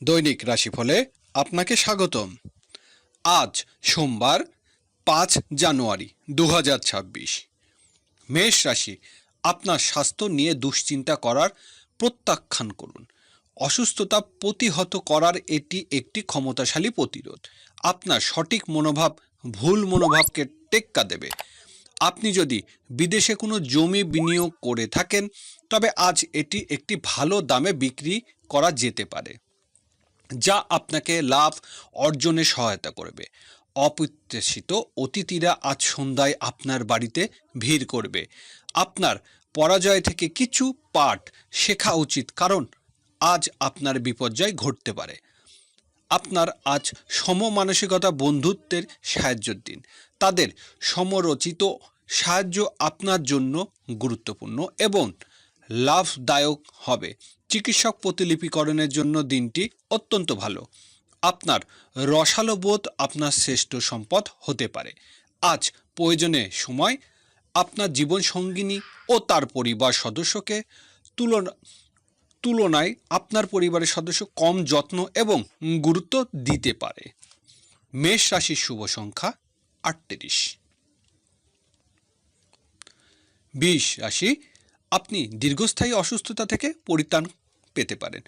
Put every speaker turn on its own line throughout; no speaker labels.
দৈনিক রাশিফলে আপনাকে স্বাগতম। আজ সোমবার 5 জানুয়ারি 2026। মেষ রাশি, আপনার স্বাস্থ্য নিয়ে দুশ্চিন্তা করার প্রত্যাখ্যান করুন। অসুস্থতা প্রতিহত করার এটি একটি ক্ষমতাশালী প্রতিরোধ। আপনার সঠিক মনোভাব ভুল মনোভাবকে টেক্কা দেবে। আপনি যদি বিদেশে কোনো জমি বিনিয়োগ করে থাকেন, তবে আজ এটি একটি ভালো দামে বিক্রি করা যেতে পারে, যা আপনাকে লাভ অর্জনে সহায়তা করবে। অপ্রত্যাশিত অতিথিরা আজ সন্ধ্যায় আপনার বাড়িতে ভিড় করবে। আপনার পরাজয় থেকে কিছু পাঠ শেখা উচিত, কারণ আজ আপনার বিপর্যয় ঘটতে পারে। আপনার আজ সমমানসিকতা বন্ধুত্বের সাহায্যের দিন। তাদের সমরচিত সাহায্য আপনার জন্য গুরুত্বপূর্ণ এবং লাভদায়ক হবে। চিকিৎসক প্রতিলিপিকরণের জন্য দিনটি অত্যন্ত ভালো। আপনার রসালো বোধ আপনার শ্রেষ্ঠ সম্পদ হতে পারে। আজ প্রয়োজনে সময় আপনার জীবনসঙ্গিনী ও তার পরিবার সদস্যকে তুলনায় আপনার পরিবারের সদস্য কম যত্ন এবং গুরুত্ব দিতে পারে। মেষ রাশির শুভ সংখ্যা 38। বৃষ রাশি, আপনি দীর্ঘস্থায়ী অসুস্থতা থেকে পরিত্রাণ পেতে পারেন।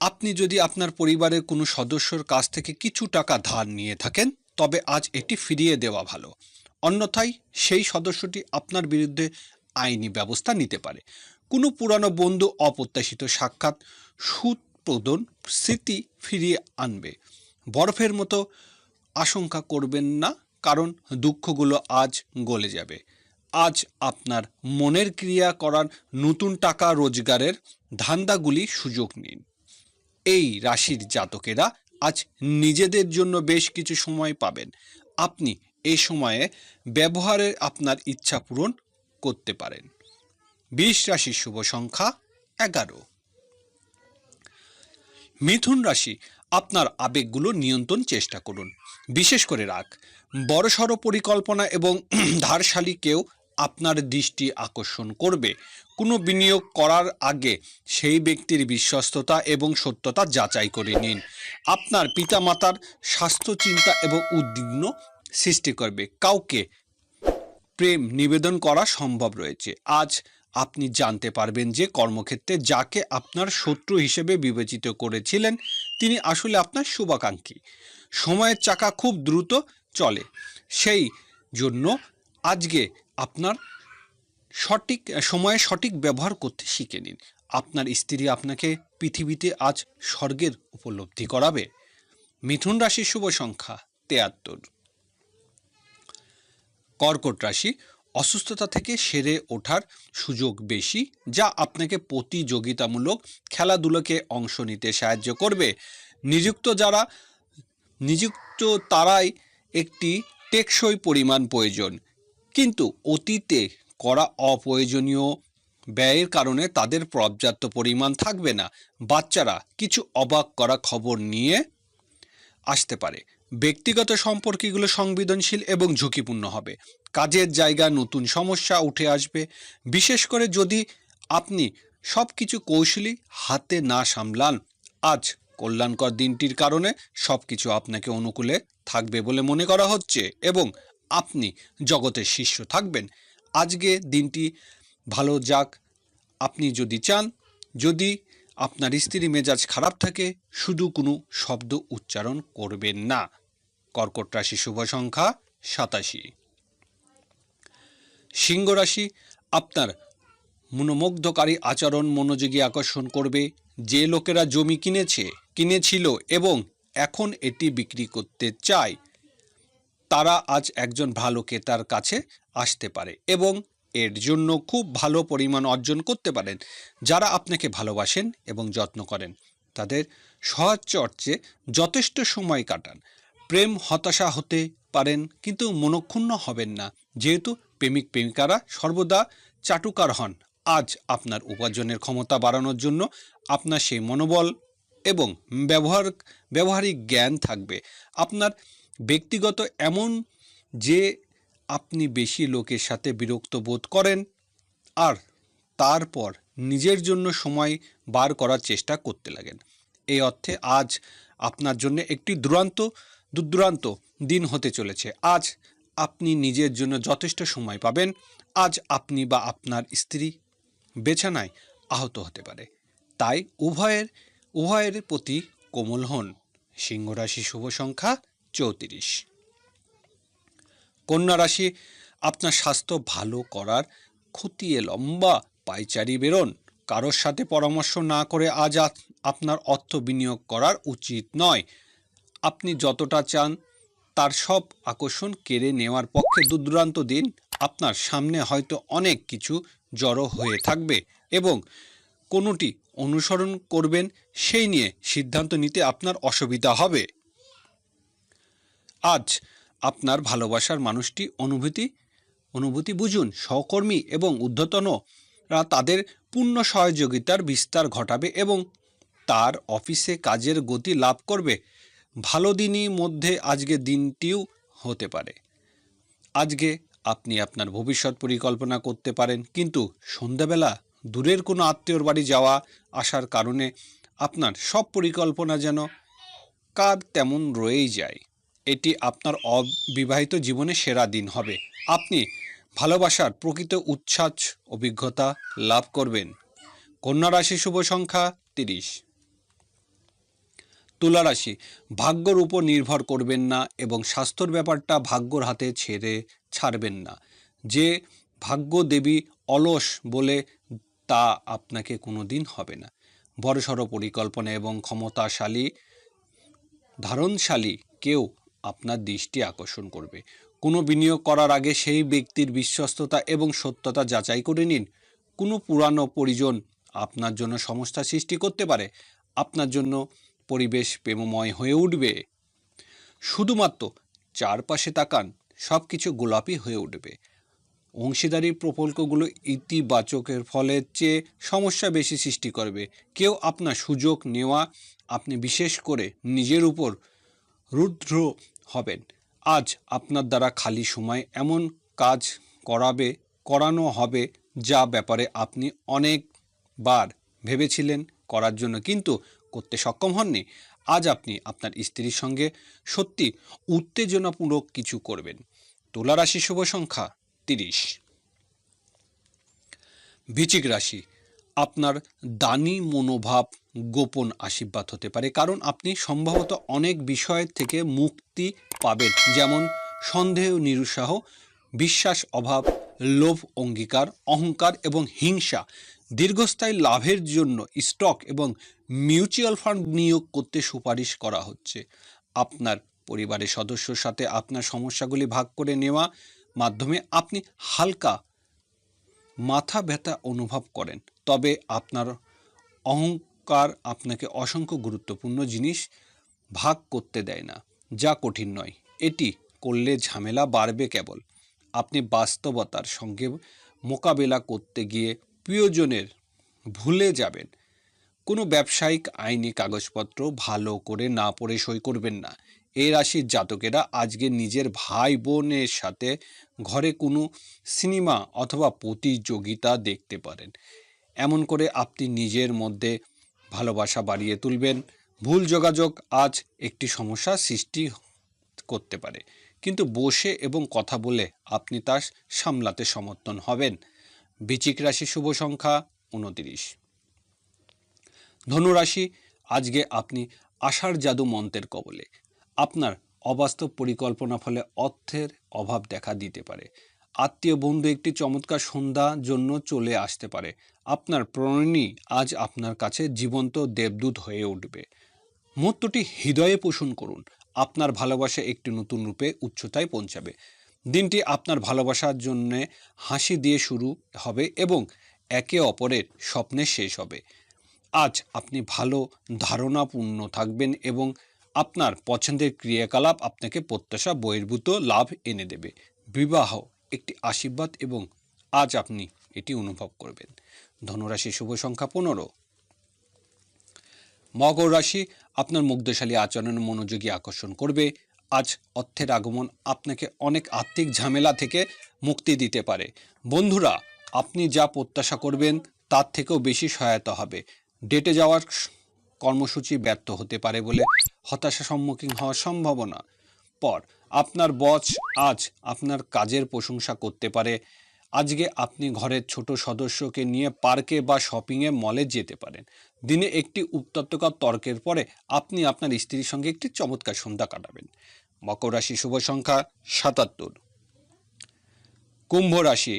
আপনি যদি আপনার পরিবারের কোনো সদস্যর কাছ থেকে কিছু টাকা ধার নিয়ে থাকেন, তবে আজ এটি ফিরিয়ে দেওয়া ভালো। অন্যথায় সেই সদস্যটি আপনার বিরুদ্ধে আইনি ব্যবস্থা নিতে পারে। কোনো পুরানো বন্ধু অপ্রত্যাশিত সাক্ষাৎ সুপ্রদন স্মৃতি ফিরিয়ে আনবে। বরফের মতো আশঙ্কা করবেন না, কারণ দুঃখগুলো আজ গলে যাবে। আজ আপনার মনের ক্রিয়া করার নতুন টাকা রোজগারের ধান্দাগুলি সুযোগ নিন। এই রাশির জাতকেরা আজ নিজেদের জন্য বেশ কিছু সময় পাবেন। আপনি এই সময়ে ব্যবহারে আপনার ইচ্ছা পূরণ করতে পারেন। বৃষ রাশির শুভ সংখ্যা 11। মিথুন রাশি, আপনার আবেগগুলো নিয়ন্ত্রণ চেষ্টা করুন, বিশেষ করে রাগ। বড়সড় পরিকল্পনা এবং ধারশালী কেউ আপনার দৃষ্টি আকর্ষণ করবে। কোনো বিনিয়োগ করার আগে সেই ব্যক্তির বিশ্বস্ততা এবং সত্যতা যাচাই করে নিন। আপনার পিতামাতার স্বাস্থ্য চিন্তা এবং উদ্বিগ্ন সৃষ্টি করবে। কাউকে প্রেম নিবেদন করা সম্ভব রয়েছে। আজ আপনি জানতে পারবেন যে কর্মক্ষেত্রে যাকে আপনার শত্রু হিসেবে বিবেচিত করেছিলেন, তিনি আসলে আপনার শুভাকাঙ্ক্ষী। সময়ের চাকা খুব দ্রুত চলে, সেই জন্য আজকে আপনার সঠিক সময়ে সঠিক ব্যবহার করতে শিখে নিন। আপনার স্ত্রী আপনাকে পৃথিবীতে আজ স্বর্গের উপলব্ধি করাবে। মিথুন রাশির শুভ সংখ্যা 73। কর্কট রাশি, অসুস্থতা থেকে সেরে ওঠার সুযোগ বেশি, যা আপনাকে প্রতিযোগিতামূলক খেলাধুলোকে অংশ নিতে সাহায্য করবে। নিযুক্ত তারাই একটি টেকসই পরিমাণ প্রয়োজন, কিন্তু অতীতে করা অপ্রয়োজনীয় ব্যয়ের কারণে তাদের পর্যাপ্ত পরিমাণ থাকবে না। বাচ্চারা কিছু অবাক করা খবর নিয়ে আসতে পারে। ব্যক্তিগত সম্পর্কগুলো সংবেদনশীল এবং ঝুঁকিপূর্ণ হবে। কাজের জায়গায় নতুন সমস্যা উঠে আসবে, বিশেষ করে যদি আপনি সব কিছু কৌশলী হাতে না সামলান। আজ কল্যাণকর দিনটির কারণে সব কিছু আপনাকে অনুকূলে থাকবে বলে মনে করা হচ্ছে এবং আপনি জগতের শীর্ষ থাকবেন। আজকে দিনটি ভালো যাক। আপনি যদি চান, যদি আপনার স্ত্রীর মেজাজ খারাপ থাকে, শুধু কোনো শব্দ উচ্চারণ করবেন না। কর্কট রাশি শুভ সংখ্যা 87। সিংহ রাশি, আপনার মনোমুগ্ধকারী আচরণ মনোযোগী আকর্ষণ করবে। যে লোকেরা জমি কিনেছিল এবং এখন এটি বিক্রি করতে চায়, তারা আজ একজন ভালো ক্রেতার কাছে আসতে পারে এবং এর জন্য খুব ভালো পরিমাণ অর্জন করতে পারেন। যারা আপনাকে ভালোবাসেন এবং যত্ন করেন, তাদের সাহচর্যে যথেষ্ট সময় কাটান। প্রেম হতাশা হতে পারেন, কিন্তু মনক্ষুণ্ণ হবেন না, যেহেতু প্রেমিক প্রেমিকারা সর্বদা চাটুকার হন। আজ আপনার উপার্জনের ক্ষমতা বাড়ানোর জন্য আপনার সেই মনোবল এবং ব্যবহারিক জ্ঞান থাকবে। আপনার ব্যক্তিগত এমন যে আপনি বেশি লোকের সাথে বিরক্ত বোধ করেন, আর তারপর নিজের জন্য সময় বার করার চেষ্টা করতে লাগেন। এই অর্থে আজ আপনার জন্য একটি দুর্দান্ত দিন হতে চলেছে। আজ আপনি নিজের জন্য যথেষ্ট সময় পাবেন। আজ আপনি বা আপনার স্ত্রী বিছানায় আহত হতে পারে, তাই উভয়ের প্রতি কোমল হন। সিংহ রাশি শুভ সংখ্যা 34। কন্যা রাশি, আপনার স্বাস্থ্য ভালো করার খতিয়ে লম্বা পায়চারি বেরোন। কারোর সাথে পরামর্শ না করে আজ আপনার অর্থ বিনিয়োগ করার উচিত নয়। আপনি যতটা চান তার সব আকর্ষণ কেড়ে নেওয়ার পক্ষে দুর্দান্ত দিন। আপনার সামনে হয়তো অনেক কিছু জড়ো হয়ে থাকবে এবং কোনোটি অনুসরণ করবেন সেই নিয়ে সিদ্ধান্ত নিতে আপনার অসুবিধা হবে। আজ আপনার ভালোবাসার মানুষটি অনুভূতি বুঝুন। সহকর্মী এবং ঊর্ধ্বতনরা তাদের পূর্ণ সহযোগিতার বিস্তার ঘটাবে এবং তার অফিসে কাজের গতি লাভ করবে। ভালো দিনই মধ্যে আজকে দিনটিও হতে পারে। আজকে আপনি আপনার ভবিষ্যৎ পরিকল্পনা করতে পারেন, কিন্তু সন্ধ্যাবেলা দূরের কোনো আত্মীয়র বাড়ি যাওয়া আসার কারণে আপনার সব পরিকল্পনা যেন কার তেমন রয়েই যায়। এটি আপনার অবিবাহিত জীবনে সেরা দিন হবে। আপনি ভালোবাসার প্রকৃত উচ্ছ্বাস অভিজ্ঞতা লাভ করবেন। কন্যা রাশি শুভ সংখ্যা 30। তুলা রাশি, ভাগ্যর উপর নির্ভর করবেন না এবং স্বাস্থ্যর ব্যাপারটা ভাগ্যর হাতে ছাড়বেন না। যে ভাগ্য দেবী অলস বলে তা আপনাকে কোনো দিন হবে না। বড়সড় পরিকল্পনা এবং ধারণশালী কেউ আপনার দৃষ্টি আকর্ষণ করবে। কোনো বিনিয়োগ করার আগে সেই ব্যক্তির বিশ্বস্ততা এবং সত্যতা যাচাই করে নিন। কোনো পুরানো পরিজন আপনার জন্য সমস্যা সৃষ্টি করতে পারে। আপনার জন্য পরিবেশ প্রেমময় হয়ে উঠবে। শুধুমাত্র চারপাশে তাকান, সব কিছু গোলাপি হয়ে উঠবে। অংশীদারির প্রকল্পগুলো ইতিবাচকের ফলের চেয়ে সমস্যা বেশি সৃষ্টি করবে। কেউ আপনার সুযোগ নেওয়া, আপনি বিশেষ করে নিজের উপর রুদ্র হবেন। আজ আপনার দ্বারা খালি সময় এমন কাজ করানো হবে যা ব্যাপারে আপনি অনেকবার ভেবেছিলেন করার জন্য কিন্তু করতে সক্ষম হননি। আজ আপনি আপনার স্ত্রীর সঙ্গে সত্যি উত্তেজনাপূর্বক কিছু করবেন। তুলা রাশি শুভ সংখ্যা 30। বৃশ্চিক রাশি, আপনার দানী মনোভাব গোপন আশীর্বাদ হতে পারে, কারণ আপনি সম্ভবত অনেক বিষয় থেকে মুক্তি পাবেন, যেমন সন্দেহ, নিরুৎসাহ, বিশ্বাস অভাব, লোভ, অহংকার এবং হিংসা। দীর্ঘস্থায়ী লাভের জন্য স্টক এবং মিউচুয়াল ফান্ড নিয়োগ করতে সুপারিশ করা হচ্ছে। আপনার পরিবারের সদস্যর সাথে আপনার সমস্যাগুলি ভাগ করে নেওয়া মাধ্যমে আপনি হালকা মাথা ব্যথা অনুভব করেন, তবে আপনার অহংকার আপনাকে অসংখ্য গুরুত্বপূর্ণ জিনিস ভাগ করতে দেয় না, যা কঠিন নয়। এটি করলে ঝামেলা বাড়বে কেবল। আপনি বাস্তবতার সঙ্গে মোকাবেলা করতে গিয়ে প্রিয়জনের ভুলে যাবেন। কোনো ব্যবসায়িক আইনি কাগজপত্র ভালো করে না পড়ে সই করবেন না। এই রাশির জাতকেরা আজকে নিজের ভাই বোনের সাথে ঘরে কোনো সিনেমা অথবা প্রতিযোগিতা দেখতে পারেন। এমন করে আপনি নিজের মধ্যে ভালোবাসা বাড়িয়ে তুলবেন। ভুল যোগাযোগ আজ একটি সমস্যা সৃষ্টি করতে পারে, কিন্তু বসে এবং কথা বলে আপনি তা সামলাতে সমর্থন হবেন। বৃশ্চিক রাশি শুভ সংখ্যা 29। ধনুরাশি, আজকে আপনি আশার জাদু মন্ত্রের কবলে। আপনার অবাস্তব পরিকল্পনা ফলে অর্থের অভাব দেখা দিতে পারে। আত্মীয় বন্ধু একটি চমৎকার সন্ধ্যার জন্য চলে আসতে পারে। আপনার প্রণয়ী আজ আপনার কাছে জীবন্ত দেবদূত হয়ে উঠবে। মুহূর্তটি হৃদয়ে পোষণ করুন। আপনার ভালোবাসা একটি নতুন রূপে উচ্চতায় পৌঁছাবে। দিনটি আপনার ভালোবাসার জন্য হাসি দিয়ে শুরু হবে এবং একে অপরের স্বপ্নে শেষ হবে। আজ আপনি ভালো ধারণাপূর্ণ থাকবেন এবং আপনার পছন্দের ক্রিয়াকলাপ আপনাকে প্রত্যাশা বহির্ভূত লাভ এনে দেবে। বিবাহ একটি আশীর্বাদ এবং আজ আপনি এটি অনুভব করবেন। ধনুরাশি শুভ সংখ্যা 15। মকর রাশি, আপনার মুগ্ধশালী আচরণ মনোযোগী আকর্ষণ করবে। আজ অর্থের আগমন আপনাকে অনেক আর্থিক ঝামেলা থেকে মুক্তি দিতে পারে। বন্ধুরা আপনি যা প্রত্যাশা করবেন তার থেকেও বেশি সহায়তা হবে। ডেটে যাওয়ার কর্মসূচি ব্যর্থ হতে পারে বলে হতাশার সম্মুখীন হওয়ার সম্ভাবনা। পর আপনার বস আজ আপনার কাজের প্রশংসা করতে পারে। আজকে আপনি ঘরের ছোট সদস্যকে নিয়ে পার্কে বা শপিংয়ে মলে যেতে পারেন। দিনে একটি উত্তপ্তকর তর্কের পরে আপনি আপনার স্ত্রীর সঙ্গে একটি চমৎকার সন্ধ্যা কাটাবেন। মকর রাশি শুভ সংখ্যা 77। কুম্ভ রাশি,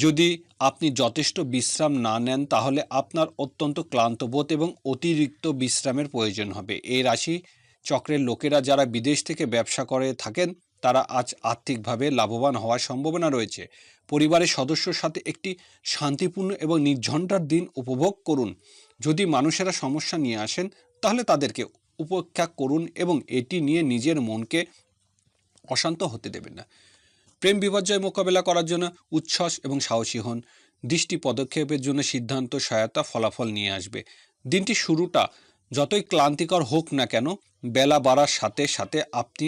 যদি আপনি যথেষ্ট বিশ্রাম না নেন তাহলে আপনার অত্যন্ত ক্লান্ত বোধ এবং অতিরিক্ত বিশ্রামের প্রয়োজন হবে। এই রাশি চক্রের লোকেরা যারা বিদেশ থেকে ব্যবসা করে থাকেন তারা আজ আর্থিকভাবে লাভবান হওয়ার সম্ভাবনা রয়েছে। পরিবারের সদস্যর সাথে একটি শান্তিপূর্ণ এবং নির্ঝঞ্ঝাট দিন উপভোগ করুন। যদি মানুষেরা সমস্যা নিয়ে আসেন তাহলে তাদেরকে উপেক্ষা করুন এবং এটি নিয়ে নিজের মনকে অশান্ত হতে দেবেন না। প্রেম বিপর্যয় মোকাবেলা করার জন্য উচ্ছ্বাস এবং সাহসী হন। দৃষ্টি পদক্ষেপের জন্য সিদ্ধান্ত সহায়তা ফলাফল নিয়ে আসবে। দিনটি শুরুটা যতই ক্লান্তিকর হোক না কেন, বেলা বাড়ার সাথে সাথে আপনি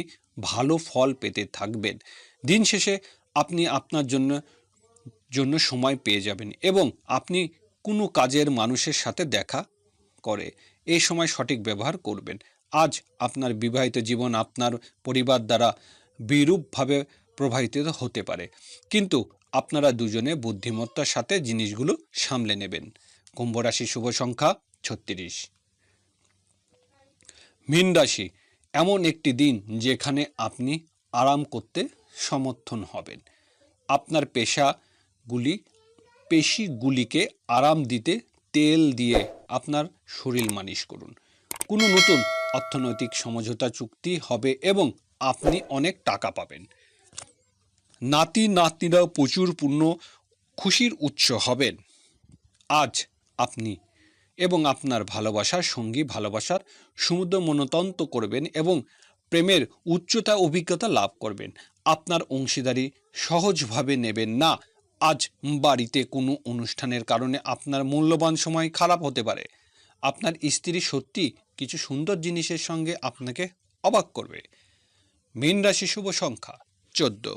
ভালো ফল পেতে থাকবেন। দিন শেষে আপনি আপনার জন্য সময় পেয়ে যাবেন এবং আপনি কোনো কাজের মানুষের সাথে দেখা করে এই সময় সঠিক ব্যবহার করবেন। আজ আপনার বিবাহিত জীবন আপনার পরিবার দ্বারা বিরূপভাবে প্রভাবিত হতে পারে, কিন্তু আপনারা দুজনে বুদ্ধিমত্তার সাথে জিনিসগুলো সামলে নেবেন। কুম্ভ রাশি শুভ সংখ্যা 36। মীন রাশি, এমন একটি দিন যেখানে আপনি আরাম করতে সমর্থন হবেন। আপনার পেশিগুলিকে আরাম দিতে তেল দিয়ে আপনার শরীর মালিশ করুন। কোনো নতুন অর্থনৈতিক সমঝোতা চুক্তি হবে এবং আপনি অনেক টাকা পাবেন। নাতি নাতনিরা প্রচুর পূর্ণ খুশির উৎস হবেন। আজ আপনি এবং আপনার ভালোবাসার সঙ্গী ভালোবাসার সমুদ্র মনতন্ত করবেন এবং প্রেমের উচ্চতা অভিজ্ঞতা লাভ করবেন। আপনার অংশীদারি সহজভাবে নেবেন না। আজ বাড়িতে কোনো অনুষ্ঠানের কারণে আপনার মূল্যবান সময় খারাপ হতে পারে। আপনার স্ত্রী সত্যি কিছু সুন্দর জিনিসের সঙ্গে আপনাকে অবাক করবে। মীন রাশি শুভ সংখ্যা 14।